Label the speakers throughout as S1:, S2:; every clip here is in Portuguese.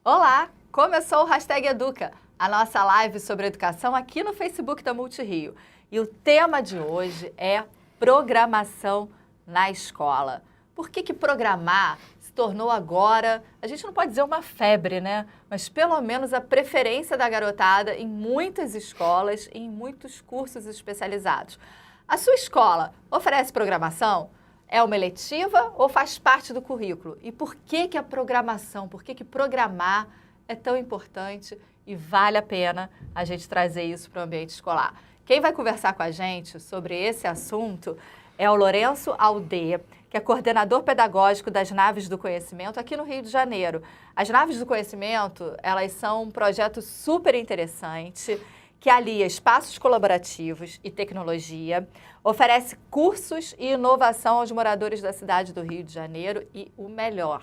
S1: Olá! Começou o Hashtag Educa, a nossa live sobre educação aqui no Facebook da Multirio. E o tema de hoje é programação na escola. Por que programar se tornou agora, a gente não pode dizer uma febre, né? Mas pelo menos a preferência da garotada em muitas escolas e em muitos cursos especializados. A sua escola oferece programação? É uma eletiva ou faz parte do currículo? E por que a programação, por que programar é tão importante e vale a pena a gente trazer isso para o ambiente escolar? Quem vai conversar com a gente sobre esse assunto é o Lourenço Aldeia, que é coordenador pedagógico das Naves do Conhecimento aqui no Rio de Janeiro. As Naves do Conhecimento, elas são um projeto super interessante que alia espaços colaborativos e tecnologia, oferece cursos e inovação aos moradores da cidade do Rio de Janeiro e o melhor,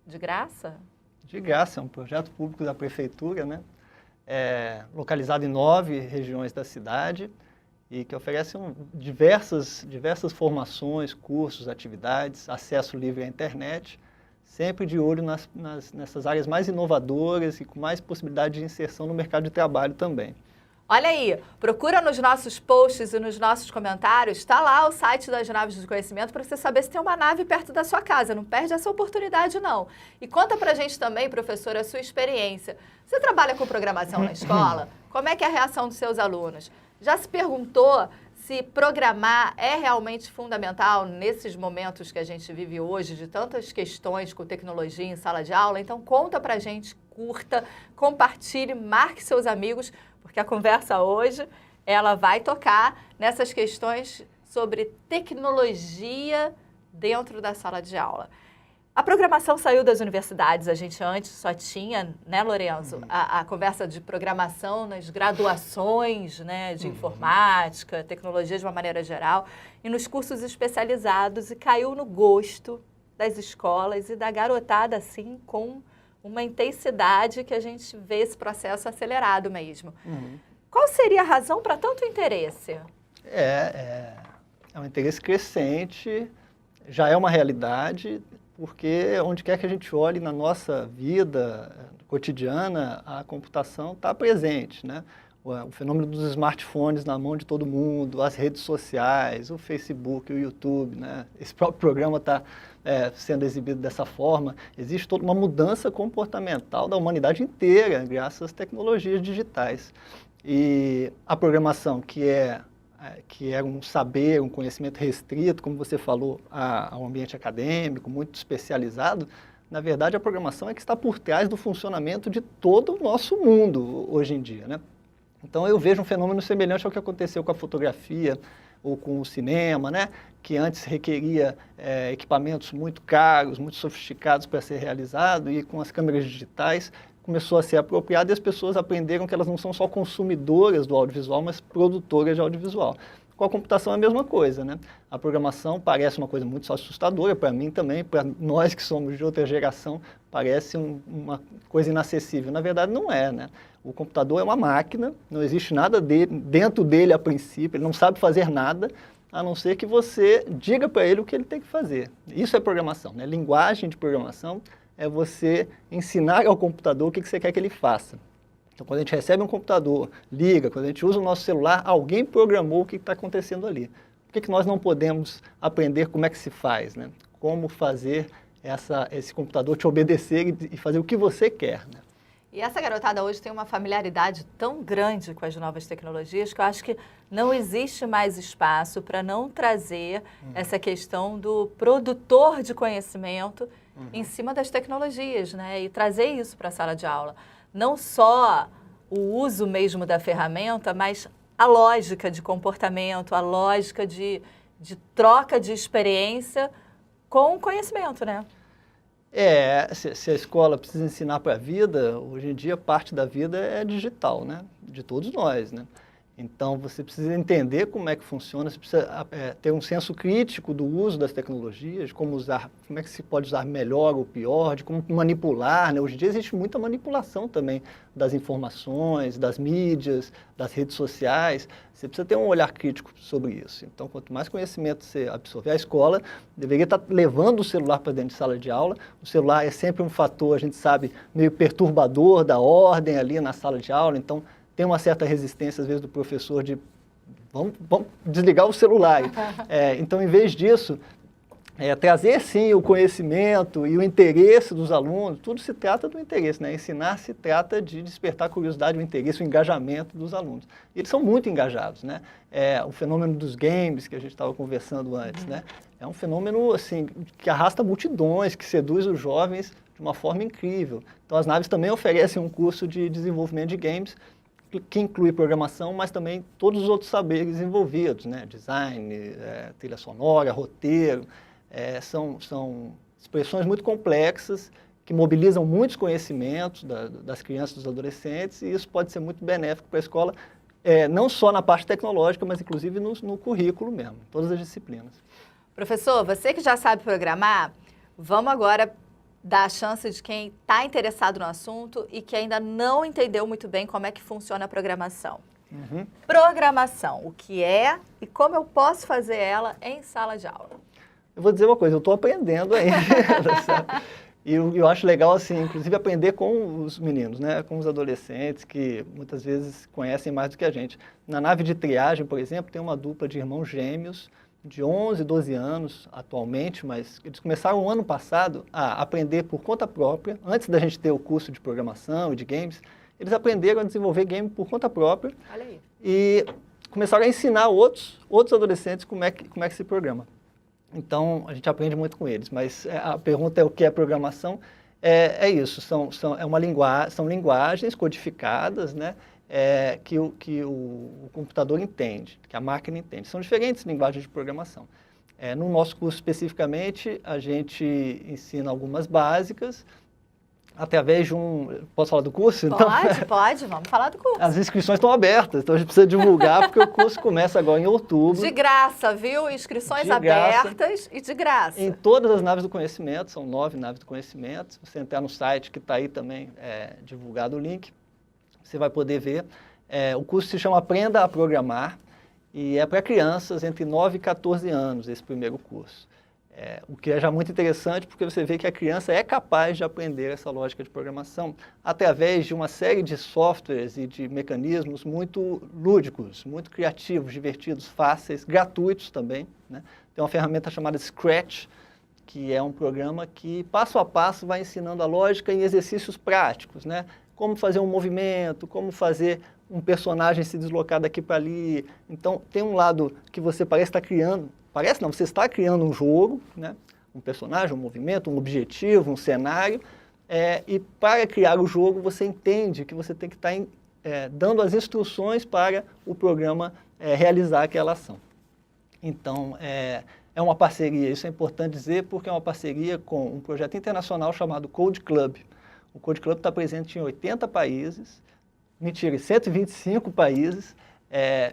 S1: de graça?
S2: De graça, é um projeto público da prefeitura, né? Localizado em 9 regiões da cidade e que oferece diversas formações, cursos, atividades, acesso livre à internet, sempre de olho nessas áreas mais inovadoras e com mais possibilidade de inserção no mercado de trabalho também.
S1: Olha aí, procura nos nossos posts e nos nossos comentários, está lá o site das Naves do Conhecimento para você saber se tem uma nave perto da sua casa. Não perde essa oportunidade, não. E conta pra gente também, professora, a sua experiência. Você trabalha com programação na escola? Como é que é a reação dos seus alunos? Já se perguntou se programar é realmente fundamental nesses momentos que a gente vive hoje, de tantas questões com tecnologia em sala de aula? Então conta pra gente, curta, compartilhe, marque seus amigos, porque a conversa hoje, ela vai tocar nessas questões sobre tecnologia dentro da sala de aula. A programação saiu das universidades, a gente antes só tinha, né, Lourenço, a conversa de programação nas graduações, né, de informática, tecnologia de uma maneira geral, e nos cursos especializados, e caiu no gosto das escolas e da garotada, assim, com uma intensidade que a gente vê esse processo acelerado mesmo. Qual seria a razão para tanto interesse?
S2: É um interesse crescente, já é uma realidade, porque onde quer que a gente olhe na nossa vida cotidiana, a computação está presente, né? O fenômeno dos smartphones na mão de todo mundo, as redes sociais, o Facebook, o YouTube, né? Esse próprio programa está sendo exibido dessa forma. Existe toda uma mudança comportamental da humanidade inteira, graças às tecnologias digitais. E a programação, que é um saber, um conhecimento restrito, como você falou, ao ambiente acadêmico, muito especializado, na verdade a programação é que está por trás do funcionamento de todo o nosso mundo hoje em dia, né? Então eu vejo um fenômeno semelhante ao que aconteceu com a fotografia ou com o cinema, né? Que antes requeria equipamentos muito caros, muito sofisticados para ser realizado, e com as câmeras digitais começou a ser apropriado e as pessoas aprenderam que elas não são só consumidoras do audiovisual, mas produtoras de audiovisual. Com a computação é a mesma coisa, né? A programação parece uma coisa muito assustadora, para mim também, para nós que somos de outra geração, parece uma coisa inacessível. Na verdade não é, né? O computador é uma máquina, não existe nada dentro dele a princípio, ele não sabe fazer nada, a não ser que você diga para ele o que ele tem que fazer. Isso é programação, né? Linguagem de programação é você ensinar ao computador o que você quer que ele faça. Então, quando a gente recebe um computador, liga, quando a gente usa o nosso celular, alguém programou o que está acontecendo ali. Por que nós não podemos aprender como é que se faz, né? Como fazer esse computador te obedecer e fazer o que você quer, né?
S1: E essa garotada hoje tem uma familiaridade tão grande com as novas tecnologias que eu acho que não existe mais espaço para não trazer essa questão do produtor de conhecimento em cima das tecnologias, né? E trazer isso para a sala de aula. Não só o uso mesmo da ferramenta, mas a lógica de comportamento, a lógica de troca de experiência com o conhecimento, né?
S2: Se a escola precisa ensinar para a vida, hoje em dia parte da vida é digital, né? De todos nós, né? Então, você precisa entender como é que funciona, você precisa ter um senso crítico do uso das tecnologias, de como usar, como é que se pode usar melhor ou pior, de como manipular, né? Hoje em dia existe muita manipulação também das informações, das mídias, das redes sociais. Você precisa ter um olhar crítico sobre isso. Então, quanto mais conhecimento você absorver, a escola deveria estar levando o celular para dentro de sala de aula. O celular é sempre um fator, a gente sabe, meio perturbador da ordem ali na sala de aula, então tem uma certa resistência, às vezes, do professor de vamos desligar o celular. Então, em vez disso, trazer, sim, o conhecimento e o interesse dos alunos, tudo se trata do interesse, né? Ensinar se trata de despertar a curiosidade, o interesse, o engajamento dos alunos. E eles são muito engajados, né? O fenômeno dos games, que a gente estava conversando antes, né? É um fenômeno, assim, que arrasta multidões, que seduz os jovens de uma forma incrível. Então, as naves também oferecem um curso de desenvolvimento de games, que inclui programação, mas também todos os outros saberes envolvidos, né? Design, trilha sonora, roteiro, são expressões muito complexas que mobilizam muitos conhecimentos das crianças e dos adolescentes, e isso pode ser muito benéfico para a escola, não só na parte tecnológica, mas inclusive no currículo mesmo, todas as disciplinas.
S1: Professor, você que já sabe programar, vamos agora dar a chance de quem está interessado no assunto e que ainda não entendeu muito bem como é que funciona a programação. Programação, o que é e como eu posso fazer ela em sala de aula?
S2: Eu vou dizer uma coisa, eu estou aprendendo ainda, sabe? E eu acho legal, assim, inclusive aprender com os meninos, né? Com os adolescentes, que muitas vezes conhecem mais do que a gente. Na nave de triagem, por exemplo, tem uma dupla de irmãos gêmeos, de 11, 12 anos atualmente, mas eles começaram o ano passado a aprender por conta própria, antes da gente ter o curso de programação e de games, eles aprenderam a desenvolver game por conta própria.
S1: Olha aí.
S2: E começaram a ensinar outros adolescentes como é que se programa. Então, a gente aprende muito com eles, mas a pergunta é o que é programação? É isso, são linguagens codificadas, né? Que o computador entende, que a máquina entende. São diferentes linguagens de programação. No nosso curso, especificamente, a gente ensina algumas básicas, através de um... Posso falar do curso?
S1: Pode, vamos falar do curso.
S2: As inscrições estão abertas, então a gente precisa divulgar, porque o curso começa agora em outubro.
S1: De graça, viu? Inscrições abertas e de graça.
S2: Em todas as naves do conhecimento, são 9 naves do conhecimento. Se você entrar no site, que está aí também divulgado o link, você vai poder ver. O curso se chama Aprenda a Programar e é para crianças entre 9 e 14 anos, esse primeiro curso. O que é já muito interessante, porque você vê que a criança é capaz de aprender essa lógica de programação através de uma série de softwares e de mecanismos muito lúdicos, muito criativos, divertidos, fáceis, gratuitos também, né? Tem uma ferramenta chamada Scratch, que é um programa que, passo a passo, vai ensinando a lógica em exercícios práticos, né? Como fazer um movimento, como fazer um personagem se deslocar daqui para ali. Então, tem um lado que você parece estar criando, parece não, você está criando um jogo, né? Um personagem, um movimento, um objetivo, um cenário, e para criar o jogo você entende que você tem que estar dando as instruções para o programa realizar aquela ação. Então, é uma parceria, isso é importante dizer, porque é uma parceria com um projeto internacional chamado Code Club. O Code Club está presente em 80 países, em 125 países,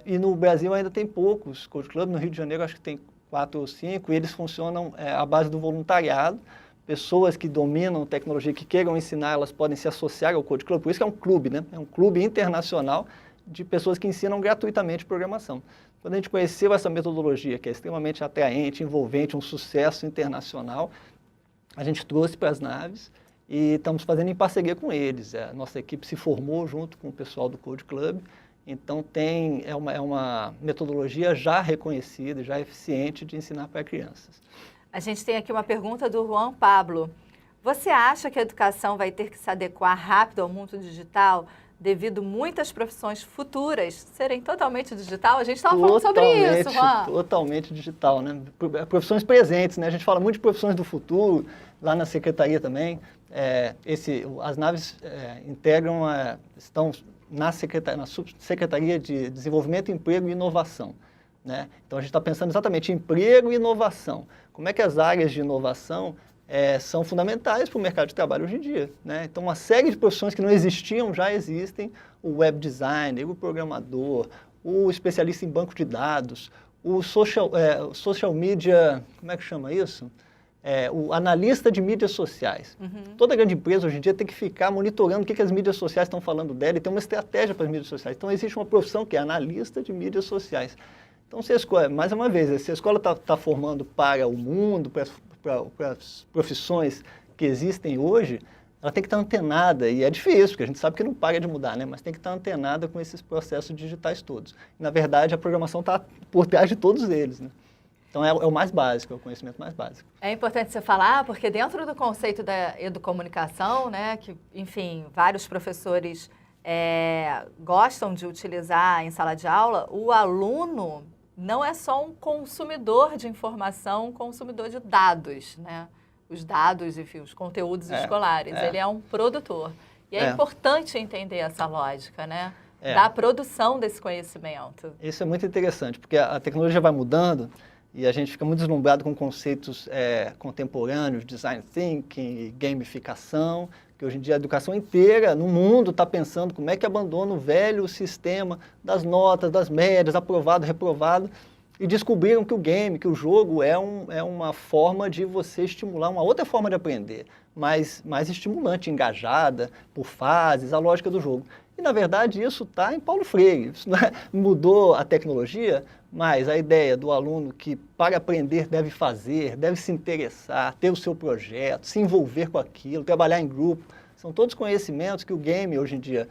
S2: e no Brasil ainda tem poucos Code Club, no Rio de Janeiro acho que tem 4 ou 5, e eles funcionam à base do voluntariado. Pessoas que dominam tecnologia, que queiram ensinar, elas podem se associar ao Code Club, por isso que é um clube, né? É um clube internacional de pessoas que ensinam gratuitamente programação. Quando a gente conheceu essa metodologia, que é extremamente atraente, envolvente, um sucesso internacional, a gente trouxe para as naves e estamos fazendo em parceria com eles. A nossa equipe se formou junto com o pessoal do Code Club, então é uma metodologia já reconhecida, já eficiente de ensinar para crianças.
S1: A gente tem aqui uma pergunta do Juan Pablo. Você acha que a educação vai ter que se adequar rápido ao mundo digital devido muitas profissões futuras serem totalmente digital? A gente estava falando sobre isso, Juan.
S2: Totalmente digital, né? Profissões presentes, né? A gente fala muito de profissões do futuro, lá na secretaria também. As naves integram, estão na Subsecretaria de Desenvolvimento, Emprego e Inovação, né? Então a gente está pensando exatamente em emprego e inovação. Como é que as áreas de inovação são fundamentais para o mercado de trabalho hoje em dia, né? Então, uma série de profissões que não existiam já existem, o web designer, o programador, o especialista em banco de dados, o social media, como é que chama isso? O analista de mídias sociais. Toda grande empresa hoje em dia tem que ficar monitorando o que as mídias sociais estão falando dela e tem uma estratégia para as mídias sociais. Então, existe uma profissão que é analista de mídias sociais. Então, se a escola, mais uma vez, se a escola está formando para o mundo, para as profissões que existem hoje, ela tem que estar antenada, e é difícil, porque a gente sabe que não para de mudar, né? Mas tem que estar antenada com esses processos digitais todos. E, na verdade, a programação está por trás de todos eles, né? Então, é o mais básico, é o conhecimento mais básico.
S1: É importante você falar, porque dentro do conceito da educomunicação, né, que, enfim, vários professores gostam de utilizar em sala de aula, o aluno não é só um consumidor de informação, um consumidor de dados, né? Os dados, enfim, os conteúdos escolares. Ele é um produtor. E é importante entender essa lógica, né? Da produção desse conhecimento.
S2: Isso é muito interessante, porque a tecnologia vai mudando e a gente fica muito deslumbrado com conceitos contemporâneos, design thinking, gamificação, que hoje em dia a educação inteira no mundo está pensando como é que abandona o velho sistema das notas, das médias, aprovado, reprovado, e descobriram que o game, que o jogo é uma forma de você estimular uma outra forma de aprender, mais estimulante, engajada, por fases, a lógica do jogo. E, na verdade, isso está em Paulo Freire. Isso não mudou a tecnologia, mas a ideia do aluno que, para aprender, deve fazer, deve se interessar, ter o seu projeto, se envolver com aquilo, trabalhar em grupo, são todos conhecimentos que o game, hoje em dia,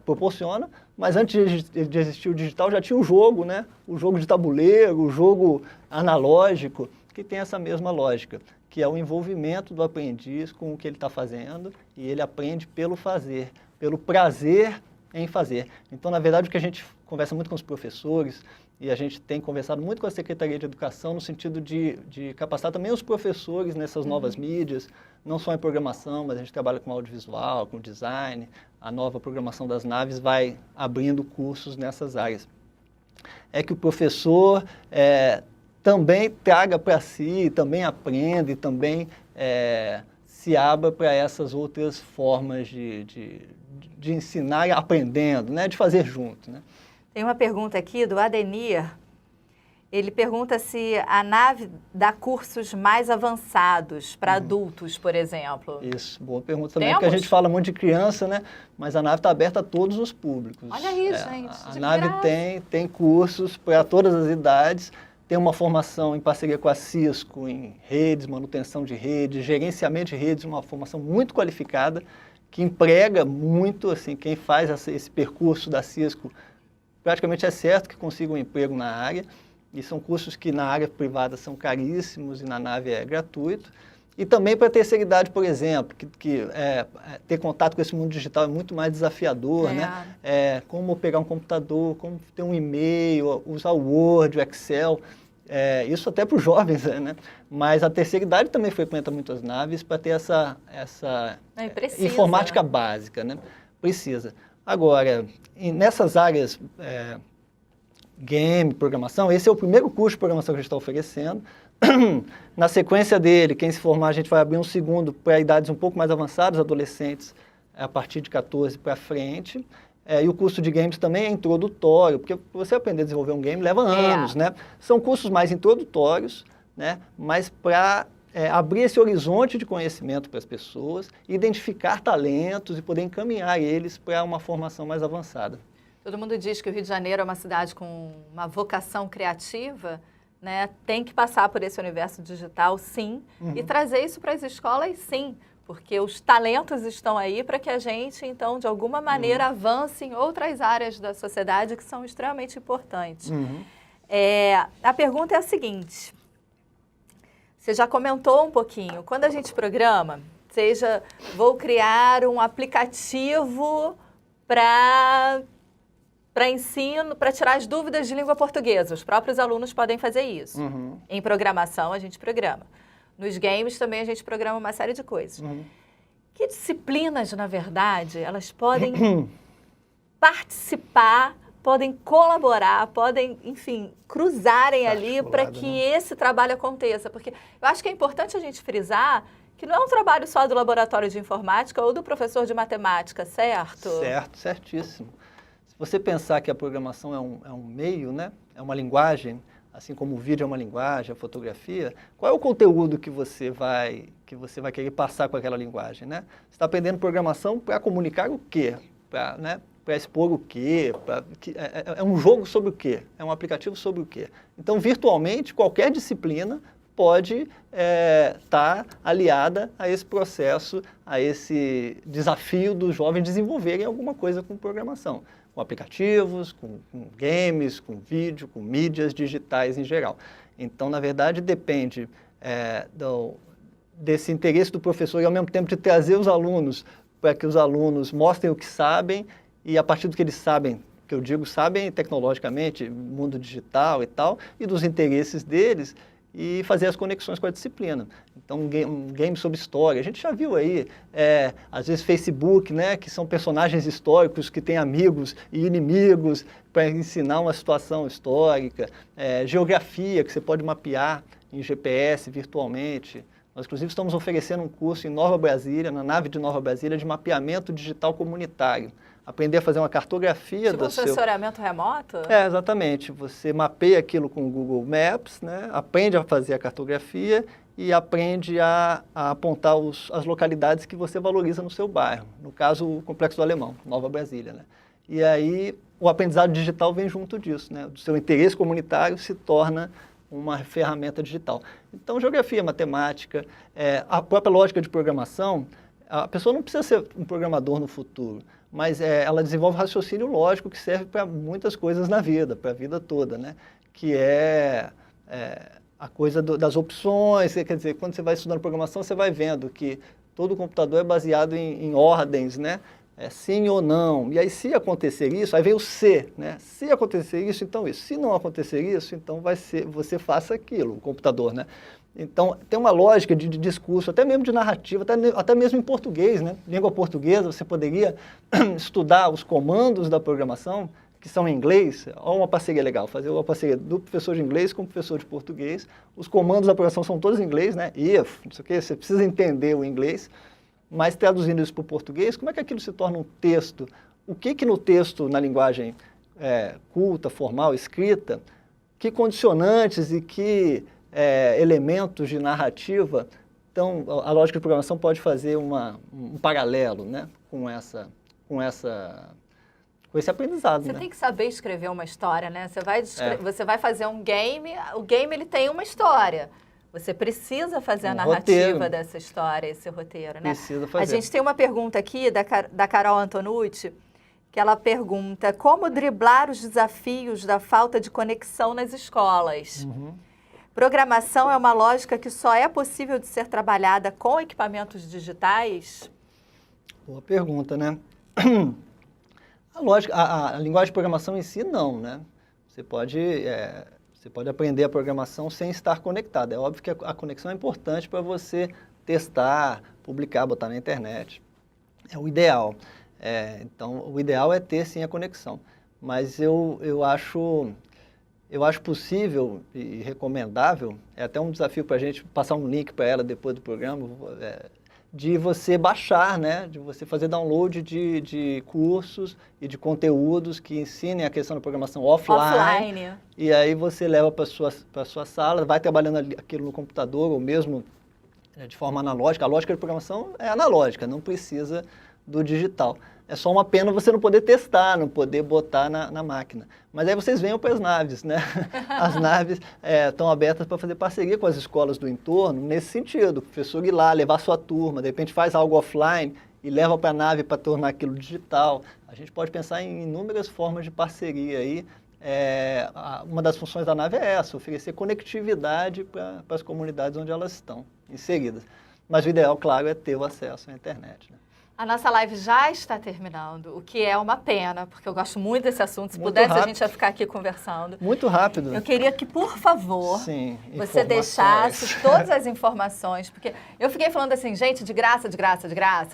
S2: proporciona, mas antes de existir o digital já tinha o jogo, né? O jogo de tabuleiro, o jogo analógico, que tem essa mesma lógica, que é o envolvimento do aprendiz com o que ele está fazendo, e ele aprende pelo fazer, pelo prazer em fazer. Então, na verdade, o que a gente conversa muito com os professores, e a gente tem conversado muito com a Secretaria de Educação no sentido de capacitar também os professores nessas novas mídias, não só em programação, mas a gente trabalha com audiovisual, com design, a nova programação das naves vai abrindo cursos nessas áreas. É que o professor também traga para si, também aprenda e também se abra para essas outras formas de ensinar aprendendo, né? De fazer junto, né?
S1: Tem uma pergunta aqui do Adenir. Ele pergunta se a nave dá cursos mais avançados para adultos, por exemplo.
S2: Isso, boa pergunta também, porque a gente fala muito de criança, né? Mas a nave está aberta a todos os públicos.
S1: Olha isso, gente.
S2: A nave tem cursos para todas as idades, tem uma formação em parceria com a Cisco em redes, manutenção de redes, gerenciamento de redes, uma formação muito qualificada, que emprega muito, assim, quem faz esse percurso da Cisco, praticamente é certo que consiga um emprego na área, e são cursos que na área privada são caríssimos e na nave é gratuito. E também para a terceira idade, por exemplo, que ter contato com esse mundo digital é muito mais desafiador, né? Como pegar um computador, como ter um e-mail, usar o Word, o Excel, isso até para os jovens, né? Mas a terceira idade também frequenta muitas naves para ter essa informática básica, né? Precisa. Agora, nessas áreas game, programação, esse é o primeiro curso de programação que a gente está oferecendo. Na sequência dele, quem se formar, a gente vai abrir um segundo para idades um pouco mais avançadas, adolescentes, a partir de 14 para frente. E o curso de games também é introdutório, porque você aprender a desenvolver um game leva anos, né? São cursos mais introdutórios, né? Mas para abrir esse horizonte de conhecimento para as pessoas, identificar talentos e poder encaminhar eles para uma formação mais avançada.
S1: Todo mundo diz que o Rio de Janeiro é uma cidade com uma vocação criativa, né? Tem que passar por esse universo digital, sim, e trazer isso para as escolas, sim, porque os talentos estão aí para que a gente, então, de alguma maneira, avance em outras áreas da sociedade que são extremamente importantes. A pergunta é a seguinte, você já comentou um pouquinho, quando a gente programa, seja, vou criar um aplicativo para ensino, para tirar as dúvidas de língua portuguesa. Os próprios alunos podem fazer isso. Em programação, a gente programa. Nos games também a gente programa uma série de coisas. Que disciplinas, na verdade, elas podem participar, podem colaborar, podem, enfim, cruzarem ali para que esse trabalho aconteça? Porque eu acho que é importante a gente frisar que não é um trabalho só do laboratório de informática ou do professor de matemática, certo?
S2: Certo, certíssimo. você pensar que a programação é um meio, né? É uma linguagem, assim como o vídeo é uma linguagem, a fotografia, qual é o conteúdo que você vai querer passar com aquela linguagem, né? Você está aprendendo programação para comunicar o quê? Para expor o quê? É um jogo sobre o quê? É um aplicativo sobre o quê? Então, virtualmente, qualquer disciplina pode estar aliada a esse processo, a esse desafio dos jovens desenvolverem alguma coisa com programação, com aplicativos, com games, com vídeo, com mídias digitais em geral. Então, na verdade, depende desse interesse do professor e, ao mesmo tempo, de trazer os alunos para que os alunos mostrem o que sabem e, a partir do que eles sabem, que eu digo, sabem tecnologicamente, mundo digital e tal, e dos interesses deles, e fazer as conexões com a disciplina. Então, um game sobre história. A gente já viu aí, às vezes, Facebook, né, que são personagens históricos que têm amigos e inimigos para ensinar uma situação histórica. Geografia, que você pode mapear em GPS virtualmente. Nós, inclusive, estamos oferecendo um curso em Nova Brasília, na nave de Nova Brasília, de mapeamento digital comunitário. Aprender a fazer uma cartografia
S1: do seu... sensoriamento remoto?
S2: Exatamente. Você mapeia aquilo com o Google Maps, né? Aprende a fazer a cartografia e aprende a apontar as localidades que você valoriza no seu bairro. No caso, o Complexo do Alemão, Nova Brasília, né? E aí, o aprendizado digital vem junto disso, né? O seu interesse comunitário se torna uma ferramenta digital. Então, geografia, matemática, a própria lógica de programação, a pessoa não precisa ser um programador no futuro, mas ela desenvolve raciocínio lógico que serve para muitas coisas na vida, para a vida toda, né? Que a coisa das opções, quer dizer, quando você vai estudando programação, você vai vendo que todo computador é baseado em ordens, né? Sim ou não. E aí, se acontecer isso, aí vem o se, né? Se acontecer isso, então isso. Se não acontecer isso, então você faça aquilo, o computador, né? Então, tem uma lógica de discurso, até mesmo de narrativa, até mesmo em português, né? Língua portuguesa, você poderia estudar os comandos da programação, que são em inglês. Olha uma parceria legal, fazer uma parceria do professor de inglês com o professor de português. Os comandos da programação são todos em inglês, né? If, não sei o quê, você precisa entender o inglês. Mas traduzindo isso para o português, como é que aquilo se torna um texto? O que no texto, na linguagem culta, formal, escrita, que condicionantes e que elementos de narrativa, então a lógica de programação pode fazer um paralelo, né, com esse aprendizado.
S1: Você
S2: né?
S1: tem que saber escrever uma história, né? Você vai fazer um game, o game ele tem uma história. Você precisa fazer a narrativa
S2: roteiro.
S1: Dessa história, esse roteiro, né?
S2: Precisa fazer.
S1: A gente tem uma pergunta aqui da Carol Antonucci, que ela pergunta: como driblar os desafios da falta de conexão nas escolas?
S2: Uhum.
S1: Programação é uma lógica que só é possível de ser trabalhada com equipamentos digitais?
S2: Boa pergunta, né? A linguagem de programação em si, não, né? Você pode aprender a programação sem estar conectado. É óbvio que a conexão é importante para você testar, publicar, botar na internet. É o ideal. Então, o ideal é ter, sim, a conexão. Mas eu acho possível e recomendável, é até um desafio para a gente passar um link para ela depois do programa, de você baixar, né? De você fazer download de cursos e de conteúdos que ensinem a questão da programação offline. E aí você leva para a sua sala, vai trabalhando aquilo no computador ou mesmo de forma analógica. A lógica de programação é analógica, não precisa do digital. É só uma pena você não poder testar, não poder botar na máquina. Mas aí vocês venham para as naves, né? As naves estão abertas para fazer parceria com as escolas do entorno, nesse sentido. O professor ir lá, levar sua turma, de repente faz algo offline e leva para a nave para tornar aquilo digital. A gente pode pensar em inúmeras formas de parceria aí. Uma das funções da nave é essa, oferecer conectividade para as comunidades onde elas estão inseridas. Mas o ideal, claro, é ter o acesso à internet, né?
S1: A nossa live já está terminando, o que é uma pena, porque eu gosto muito desse assunto. Se
S2: Muito
S1: pudesse,
S2: rápido.
S1: a gente ia ficar aqui conversando.
S2: Muito rápido.
S1: Eu queria que, por favor,
S2: Sim,
S1: você deixasse todas as informações, porque eu fiquei falando assim, gente, de graça,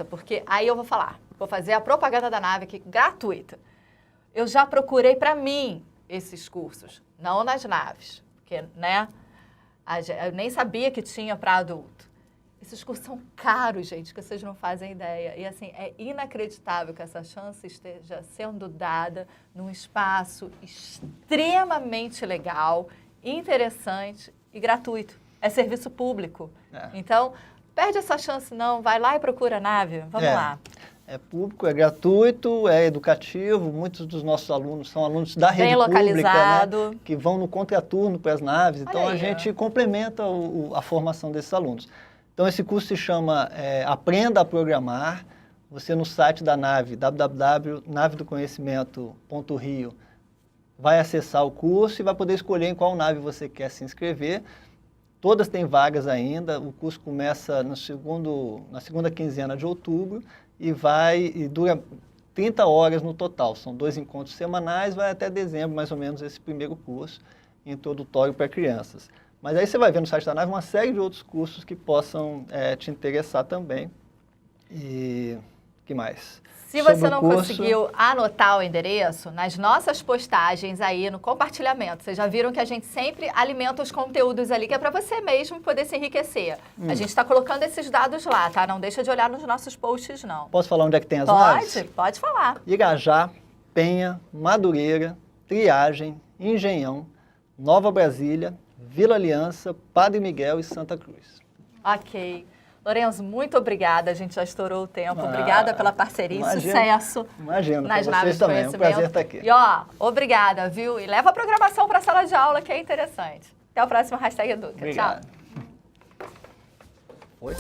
S1: porque aí eu vou fazer a propaganda da nave aqui, gratuita. Eu já procurei para mim esses cursos, não nas naves, porque, né, eu nem sabia que tinha para adulto. Esses cursos são caros, gente, que vocês não fazem ideia. E, assim, é inacreditável que essa chance esteja sendo dada num espaço extremamente legal, interessante e gratuito. É serviço público. Então, perde essa chance não, vai lá e procura a nave. Vamos lá.
S2: É público, é gratuito, é educativo. Muitos dos nossos alunos são alunos da rede pública, né, que vão no contraturno para as naves. Então, a gente complementa a formação desses alunos. Então, esse curso se chama Aprenda a Programar. Você, no site da nave, www.navedoconhecimento.rio, vai acessar o curso e vai poder escolher em qual nave você quer se inscrever. Todas têm vagas ainda. O curso começa na segunda quinzena de outubro e dura 30 horas no total. São 2 encontros semanais, vai até dezembro, mais ou menos, esse primeiro curso introdutório para crianças. Mas aí você vai ver no site da nave uma série de outros cursos que possam te interessar também. E que mais?
S1: Se você não conseguiu anotar o endereço, nas nossas postagens aí no compartilhamento, vocês já viram que a gente sempre alimenta os conteúdos ali, que é para você mesmo poder se enriquecer. A gente está colocando esses dados lá, tá? Não deixa de olhar nos nossos posts, não.
S2: Posso falar onde é que tem as naves?
S1: Pode falar.
S2: Irajá, Penha, Madureira, Triagem, Engenhão, Nova Brasília, Vila Aliança, Padre Miguel e Santa Cruz.
S1: Ok. Lorenzo, muito obrigada. A gente já estourou o tempo. Obrigada pela parceria e sucesso.
S2: Imagina,
S1: nas naves
S2: também.
S1: É um
S2: prazer estar aqui.
S1: E obrigada, viu? E leva a programação para a sala de aula, que é interessante. Até o próximo #Educa.
S2: Obrigado.
S1: Tchau.
S2: Oi?